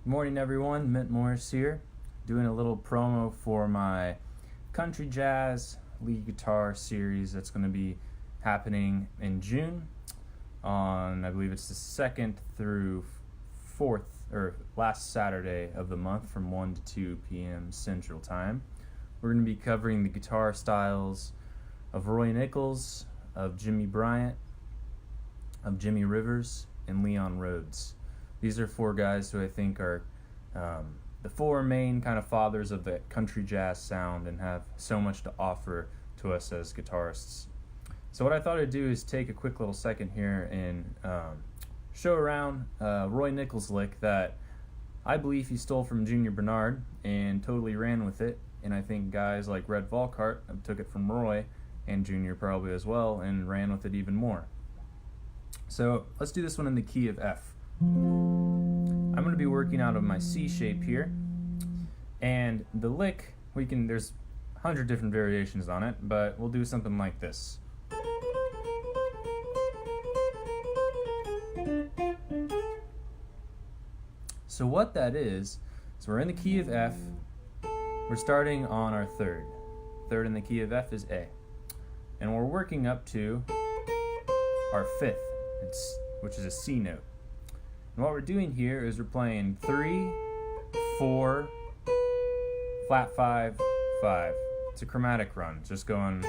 Good morning, everyone. Ment here, doing a little promo for my country jazz lead guitar series that's going to be happening in June on, I believe it's the 2nd through 4th, or last Saturday of the month from 1 to 2 p.m. Central Time. We're going to be covering the guitar styles of Roy Nichols, of Jimmy Bryant, of Jimmie Rivers, and Leon Rhodes. These are four guys who I think are the four main kind of fathers of the country jazz sound and have so much to offer to us as guitarists. So what I thought I'd do is take a quick little second here and show around Roy Nichols' lick that I believe he stole from Junior Barnard and totally ran with it. And I think guys like Red Volkart took it from Roy, and Junior probably as well, and ran with it even more. So let's do this one in the key of F. I'm going to be working out of my C shape here, and the lick, there's 100 different variations on it, but we'll do something like this. So what that is we're in the key of F, we're starting on our third. Third in the key of F is A, and we're working up to our fifth, which is a C note. And what we're doing here is we're playing 3, 4, flat 5, 5. It's a chromatic run, just going.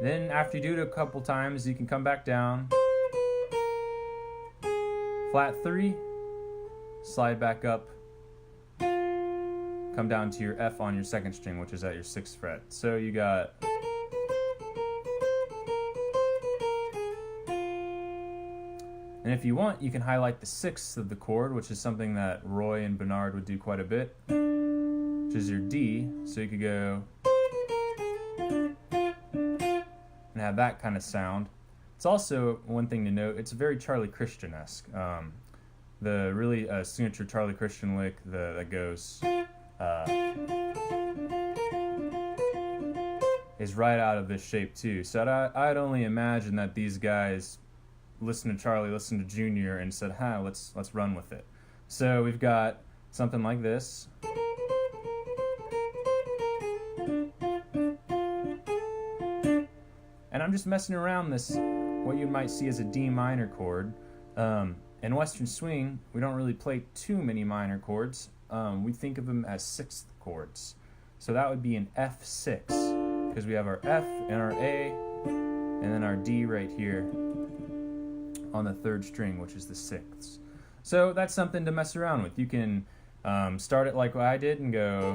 Then after you do it a couple times, you can come back down. Flat 3, slide back up, come down to your F on your second string, which is at your 6th fret. So you got. And if you want, you can highlight the 6th of the chord, which is something that Roy and Barnard would do quite a bit, which is your D. So you could go and have that kind of sound. It's also, one thing to note, it's very Charlie Christian-esque. The really signature Charlie Christian lick that goes is right out of this shape too. So I'd only imagine that these guys listen to Charlie, listen to Junior, and said, let's run with it. So we've got something like this. And I'm just messing around this, what you might see as a D minor chord. In Western swing, we don't really play too many minor chords. We think of them as 6th chords. So that would be an F6, because we have our F and our A, and then our D right here on the 3rd string, which is the 6th. So that's something to mess around with. You can start it like what I did and go.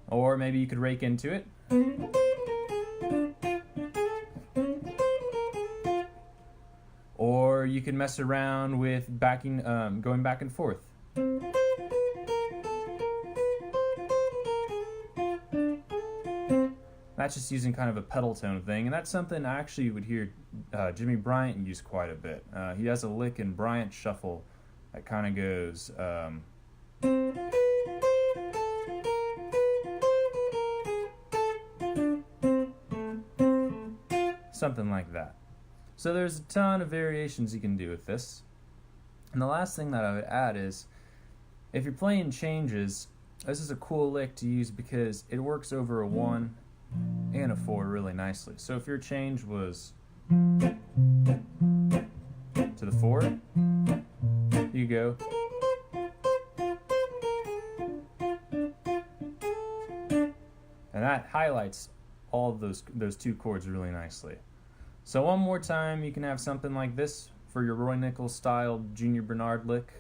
Or maybe you could rake into it. Or you can mess around with going back and forth. That's just using kind of a pedal tone thing, and that's something I actually would hear Jimmy Byrant use quite a bit. He has a lick in Bryant Shuffle that kind of goes something like that. So there's a ton of variations you can do with this. And the last thing that I would add is, if you're playing changes, this is a cool lick to use because it works over a 1 and a 4 really nicely. So if your change was to the 4, you go. And that highlights all of those 2 chords really nicely. So one more time, you can have something like this for your Roy Nichols style Junior Barnard lick.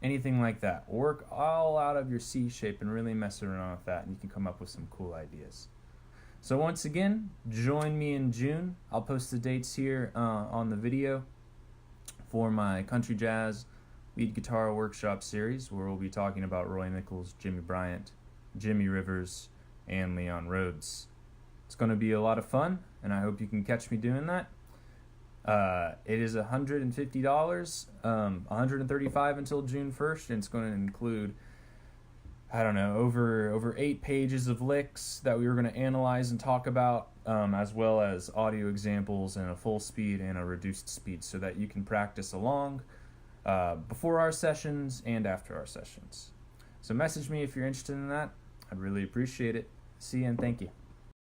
Anything like that. Work all out of your C shape and really mess around with that, and you can come up with some cool ideas. So once again, join me in June. I'll post the dates here on the video for my country jazz lead guitar workshop series, where we'll be talking about Roy Nichols, Jimmy Bryant, Jimmie Rivers, and Leon Rhodes. It's going to be a lot of fun, and I hope you can catch me doing that. It is $150, $135 until June 1st, and it's going to include, I don't know, over 8 pages of licks that we were going to analyze and talk about, as well as audio examples in a full speed and a reduced speed so that you can practice along before our sessions and after our sessions. So message me if you're interested in that. I'd really appreciate it. See you and thank you.